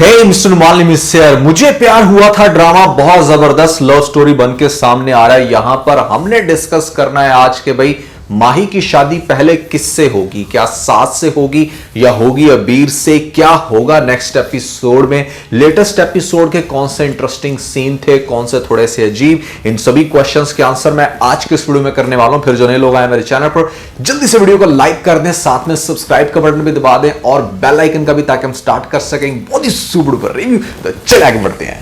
हे mister Malini mister, मुझे प्यार हुआ था ड्रामा बहुत जबरदस्त लव स्टोरी बन के सामने आ रहा है। यहां पर हमने डिस्कस करना है आज के भाई माही की शादी पहले किससे होगी, क्या सास से होगी या होगी अबीर से, क्या होगा नेक्स्ट एपिसोड में, लेटेस्ट एपिसोड के कौन से इंटरेस्टिंग सीन थे, कौन से थोड़े से अजीब, इन सभी क्वेश्चंस के आंसर मैं आज के इस वीडियो में करने वाला हूं। फिर जो नए लोग आए मेरे चैनल पर जल्दी से वीडियो को लाइक कर दें, साथ में सब्सक्राइब का बटन भी दबा दें और बेल आइकन का भी, ताकि हम स्टार्ट कर सकें बहुत ही सुपर रिव्यू। तो चलिए आगे बढ़ते हैं।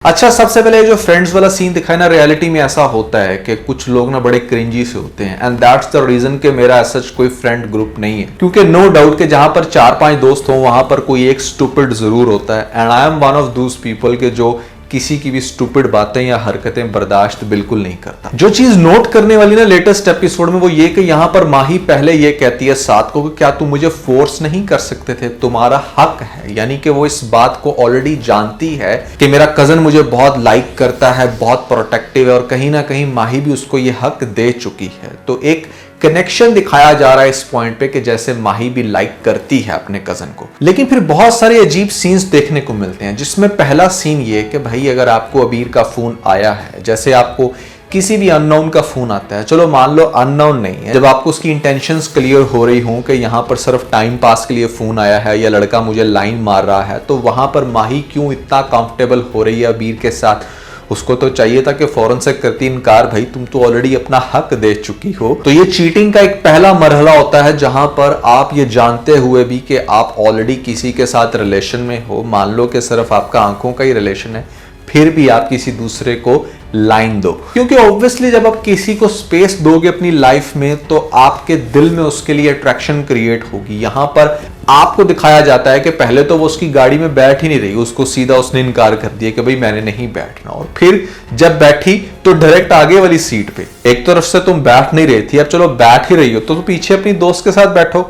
अच्छा, सबसे पहले जो फ्रेंड्स वाला सीन दिखाया ना, रियलिटी में ऐसा होता है कि कुछ लोग ना बड़े क्रिंजी से होते हैं एंड दैट्स द रीजन कि मेरा ऐसा कोई फ्रेंड ग्रुप नहीं है, क्योंकि नो डाउट कि जहां पर 4-5 दोस्त हों वहां पर कोई एक स्टूपिड जरूर होता है and I am one of those people के जो किसी की भी स्टूपिड बातें या हरकतें बर्दाश्त बिल्कुल नहीं करता। जो चीज नोट करने वाली ना लेटेस्ट एपिसोड में वो ये कि यहां पर माही पहले ये कहती है साथ को कि क्या तुम मुझे फोर्स नहीं कर सकते थे, तुम्हारा हक है। यानी कि वो इस बात को ऑलरेडी जानती है कि मेरा कजन मुझे बहुत लाइक करता है, बहुत प्रोटेक्टिव है और कहीं ना कहीं माही भी उसको ये हक दे चुकी है। तो एक कनेक्शन दिखाया जा रहा है इस पॉइंट पे कि जैसे माही भी लाइक करती है अपने कजन को। लेकिन फिर बहुत सारे अजीब सीन्स देखने को मिलते हैं, जिसमें पहला सीन ये कि भाई अगर आपको अबीर का फोन आया है, जैसे आपको किसी भी अननोन का फोन आता है, चलो मान लो अननोन नहीं है, जब आपको उसकी इंटेंशंस क्लियर हो रही हो कि यहां पर सिर्फ टाइम पास के लिए फोन आया है या लड़का मुझे लाइन मार रहा है, तो वहां पर माही क्यों इतना कंफर्टेबल हो रही है अबीर के साथ। उसको तो चाहिए था कि फौरन से करती इनकार, भाई तुम तो ऑलरेडी अपना हक दे चुकी हो। तो ये चीटिंग का एक पहला मरहला होता है जहां पर आप ये जानते हुए भी कि आप ऑलरेडी किसी के साथ रिलेशन में हो, मान लो कि सिर्फ आपका आंखों का ही रिलेशन है, फिर भी आप किसी दूसरे को लाइन दो, क्योंकि ऑब्वियसली जब आप किसी को स्पेस दोगे अपनी लाइफ में तो आपके दिल में उसके लिए अट्रैक्शन क्रिएट होगी। यहां पर आपको दिखाया जाता है कि पहले तो वो उसकी गाड़ी में बैठ ही नहीं रही, उसको सीधा उसने इनकार कर दिया कि भाई मैंने नहीं बैठना, और फिर जब बैठी तो डायरेक्ट आगे वाली सीट पे, एक तरफ से तुम बैठ नहीं रही थी, अब चलो बैठ ही रही हो तो पीछे अपनी दोस्त के साथ बैठो।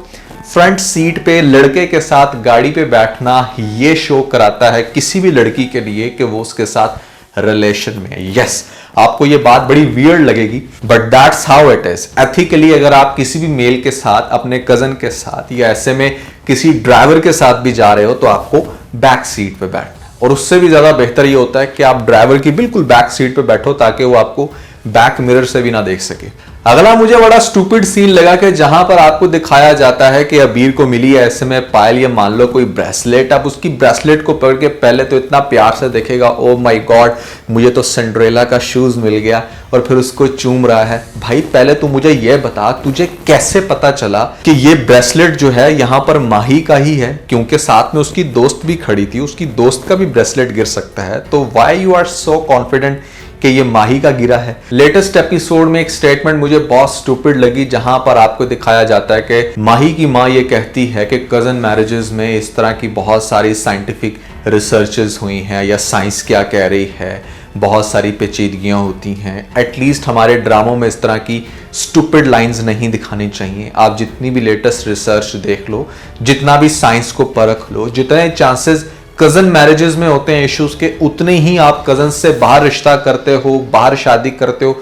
फ्रंट सीट पे लड़के के साथ गाड़ी पे बैठना ये शो कराता है किसी भी लड़की के लिए कि वो उसके साथ रिलेशन में है। यस, आपको ये बात बड़ी वियर्ड लगेगी but that's how it is. Ethically अगर आप किसी भी मेल के साथ, अपने कजन के साथ या ऐसे में किसी ड्राइवर के साथ भी जा रहे हो तो आपको बैक सीट पे बैठना, और उससे भी ज्यादा बेहतर ये होता है कि आप ड्राइवर की बिल्कुल बैक सीट पे बैठो ताकि वो आपको बैक मिरर से भी ना देख सके। अगला मुझे बड़ा स्टूपिड सीन लगा कि जहां पर आपको दिखाया जाता है कि अबीर को मिली है ऐसे में पायल या मान लो कोई ब्रेसलेट, आप उसकी ब्रेसलेट को पकड़ के पहले तो इतना प्यार से देखेगा, ओ माय गॉड मुझे तो सिंड्रेला का शूज मिल गया, और फिर उसको चूम रहा है। भाई पहले तू मुझे यह बता, तुझे कैसे पता चला कि ये ब्रेसलेट जो है यहां पर माही का ही है, क्योंकि साथ में उसकी दोस्त भी खड़ी थी, उसकी दोस्त का भी ब्रेसलेट गिर सकता है, तो why you are so confident कि ये माही का गिरा है। लेटेस्ट एपिसोड में एक स्टेटमेंट मुझे बहुत स्टूपिड लगी, जहां पर आपको दिखाया जाता है कि माही की मां ये कहती है कि कजन मैरिजेस में इस तरह की बहुत सारी साइंटिफिक रिसर्चेस हुई हैं, या साइंस क्या कह रही है, बहुत सारी पेचीदगियां होती हैं। एटलीस्ट हमारे ड्रामों में इस तरह की स्टूपिड लाइंस नहीं दिखानी चाहिए। आप जितनी भी लेटेस्ट रिसर्च देख लो, जितना भी साइंस को परख लो, जितने चांसेस कजन मैरिजेस में होते हैं इश्यूज के, उतने ही आप कजन से बाहर रिश्ता करते हो, बाहर शादी करते हो,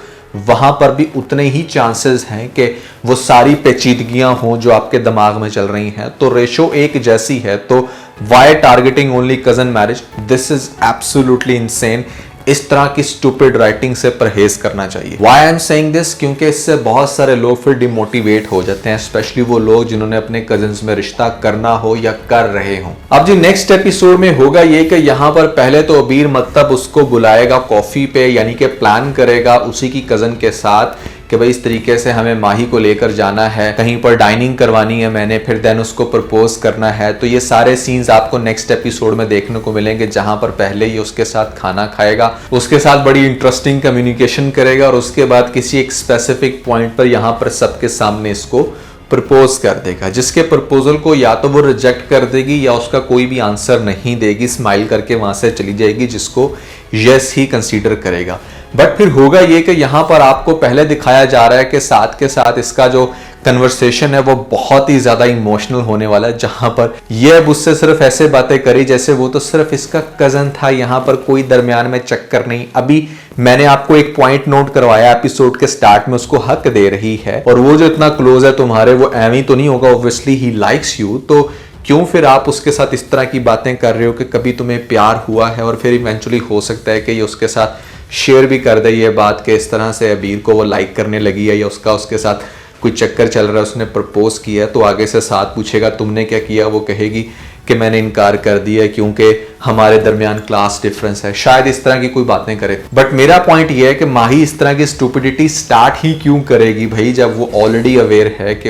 वहां पर भी उतने ही चांसेस हैं कि वो सारी पेचीदगियां हों जो आपके दिमाग में चल रही हैं। तो रेशो एक जैसी है, तो why targeting only cousin marriage, this is absolutely insane. इस तरह की स्टूपिड राइटिंग से परहेज करना चाहिए। Why I am saying this? क्योंकि इससे बहुत सारे लोग फिर डिमोटिवेट हो जाते हैं, स्पेशली वो लोग जिन्होंने अपने कजिन्स में रिश्ता करना हो या कर रहे हो। अब जो नेक्स्ट एपिसोड में होगा ये कि यहाँ पर पहले तो अबीर मतलब उसको बुलाएगा कॉफी पे, यानी कि प्लान करेगा उसी की कजन के साथ कि भाई इस तरीके से हमें माही को लेकर जाना है, कहीं पर डाइनिंग करवानी है मैंने, फिर देन उसको प्रपोज करना है। तो ये सारे सीन्स आपको नेक्स्ट एपिसोड में देखने को मिलेंगे, जहां पर पहले ही उसके साथ खाना खाएगा, उसके साथ बड़ी इंटरेस्टिंग कम्युनिकेशन करेगा, और उसके बाद किसी एक स्पेसिफिक पॉइंट पर यहां पर सबके सामने इसको प्रपोज कर देगा, जिसके प्रपोजल को या तो वो रिजेक्ट कर देगी या उसका कोई भी आंसर नहीं देगी, स्माइल करके वहां से चली जाएगी, जिसको यस ही कंसीडर करेगा। बट फिर होगा ये कि यहां पर आपको पहले दिखाया जा रहा है कि साथ के साथ इसका जो कन्वर्सेशन है वो बहुत ही ज्यादा इमोशनल होने वाला है, जहां पर ये अब उससे सिर्फ ऐसे बातें करी जैसे वो तो सिर्फ इसका कजन था, यहां पर कोई दरमियान में चक्कर नहीं। अभी मैंने आपको एक पॉइंट नोट करवाया एपिसोड के स्टार्ट में, उसको हक दे रही है, और वो जो इतना क्लोज है तुम्हारे, वो एवं तो नहीं होगा, ऑब्वियसली ही लाइक्स यू, तो क्यों फिर आप उसके साथ इस तरह की बातें कर रहे हो कि कभी तुम्हें प्यार हुआ है, और फिर इवेंचुअली हो सकता है कि ये उसके साथ शेयर भी कर दे ये बात कि इस तरह से अबीर को वो लाइक करने लगी है, या उसके साथ कोई चक्कर चल रहा है, उसने प्रपोज किया, तो आगे से साथ पूछेगा तुमने क्या किया, वो कहेगी कि मैंने इनकार कर दिया क्योंकि हमारे दरमियान क्लास डिफरेंस है, शायद इस तरह की कोई बातें करे। बट मेरा पॉइंट ये है कि माही इस तरह की स्टूपिडिटी स्टार्ट ही क्यों करेगी भाई, जब वो ऑलरेडी अवेयर है कि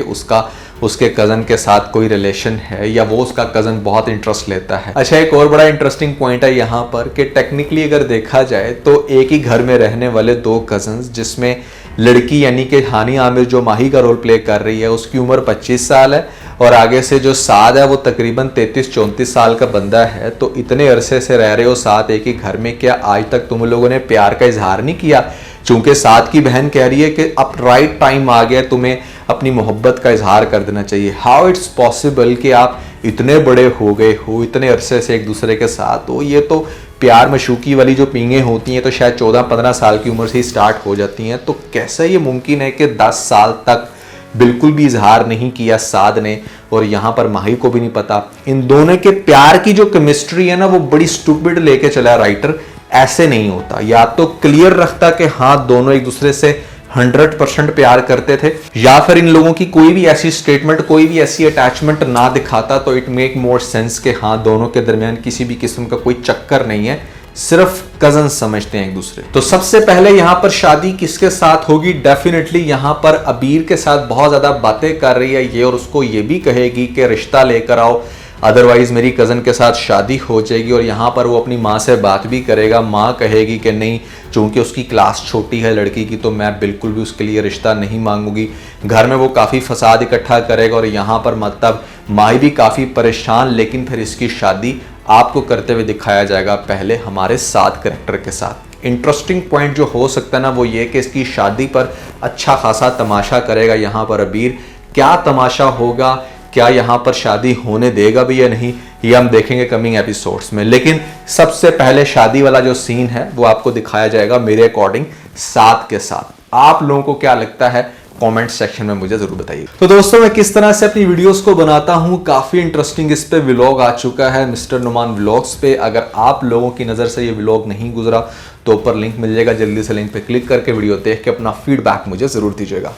उसके कजन के साथ कोई रिलेशन है, या वो उसका कजन बहुत इंटरेस्ट लेता है। अच्छा, एक और बड़ा इंटरेस्टिंग पॉइंट है यहाँ पर कि टेक्निकली अगर देखा जाए तो एक ही घर में रहने वाले दो कजन्स, जिसमें लड़की यानी कि हानी आमिर जो माही का रोल प्ले कर रही है, उसकी उम्र 25 साल है, और आगे से जो साद है वो तकरीबन 33-34 साल का बंदा है। तो इतने अरसे से रह रहे हो साथ एक ही घर में, क्या आज तक तुम लोगों ने प्यार का इजहार नहीं किया? चूंकि साद की बहन कह रही है कि अब राइट टाइम आ गया, तुम्हें अपनी मोहब्बत का इजहार कर देना चाहिए। हाउ इट्स पॉसिबल कि आप इतने बड़े हो गए हो, इतने अरसे से एक दूसरे के साथ हो, ये तो प्यार मशूकी वाली जो पींगे होती हैं तो शायद 14-15 साल की उम्र से ही स्टार्ट हो जाती हैं। तो कैसे ये मुमकिन है कि 10 साल तक बिल्कुल भी इजहार नहीं किया साद ने, और यहाँ पर माही को भी नहीं पता? इन दोनों के प्यार की जो केमिस्ट्री है ना, वो बड़ी स्टूपिड लेके चला राइटर। ऐसे नहीं होता, या तो क्लियर रखता कि हाँ दोनों एक दूसरे से 100% प्यार करते थे, या फिर इन लोगों की कोई भी ऐसी स्टेटमेंट, कोई भी ऐसी अटैचमेंट ना दिखाता, तो इट मेक मोर सेंस कि हाँ दोनों के दरमियान किसी भी किस्म का कोई चक्कर नहीं है, सिर्फ कजन समझते हैं एक दूसरे। तो सबसे पहले यहां पर शादी किसके साथ होगी? डेफिनेटली यहां पर अबीर के साथ बहुत ज्यादा बातें कर रही है ये, और उसको ये भी कहेगी कि रिश्ता लेकर आओ, अदरवाइज मेरी कज़न के साथ शादी हो जाएगी। और यहाँ पर वो अपनी माँ से बात भी करेगा, माँ कहेगी कि नहीं, चूंकि उसकी क्लास छोटी है लड़की की, तो मैं बिल्कुल भी उसके लिए रिश्ता नहीं मांगूंगी। घर में वो काफ़ी फसाद इकट्ठा करेगा, और यहाँ पर मतलब माही भी काफ़ी परेशान, लेकिन फिर इसकी शादी आपको करते हुए दिखाया जाएगा पहले हमारे साथ कैरेक्टर के साथ। इंटरेस्टिंग पॉइंट जो हो सकता है ना, वो ये कि इसकी शादी पर अच्छा खासा तमाशा करेगा यहाँ पर अबीर। क्या तमाशा होगा, क्या यहाँ पर शादी होने देगा भी या नहीं, ये हम देखेंगे कमिंग एपिसोड्स में। लेकिन सबसे पहले शादी वाला जो सीन है वो आपको दिखाया जाएगा मेरे अकॉर्डिंग साद के साथ। आप लोगों को क्या लगता है कमेंट सेक्शन में मुझे जरूर बताइए। तो दोस्तों, मैं किस तरह से अपनी वीडियोस को बनाता हूं, काफी इंटरेस्टिंग इस पे व्लॉग आ चुका है मिस्टर नुमान व्लॉग्स पे। अगर आप लोगों की नजर से ये व्लॉग नहीं गुजरा तो ऊपर लिंक मिल जाएगा, जल्दी से लिंक पे क्लिक करके वीडियो देख के अपना फीडबैक मुझे जरूर दीजिएगा।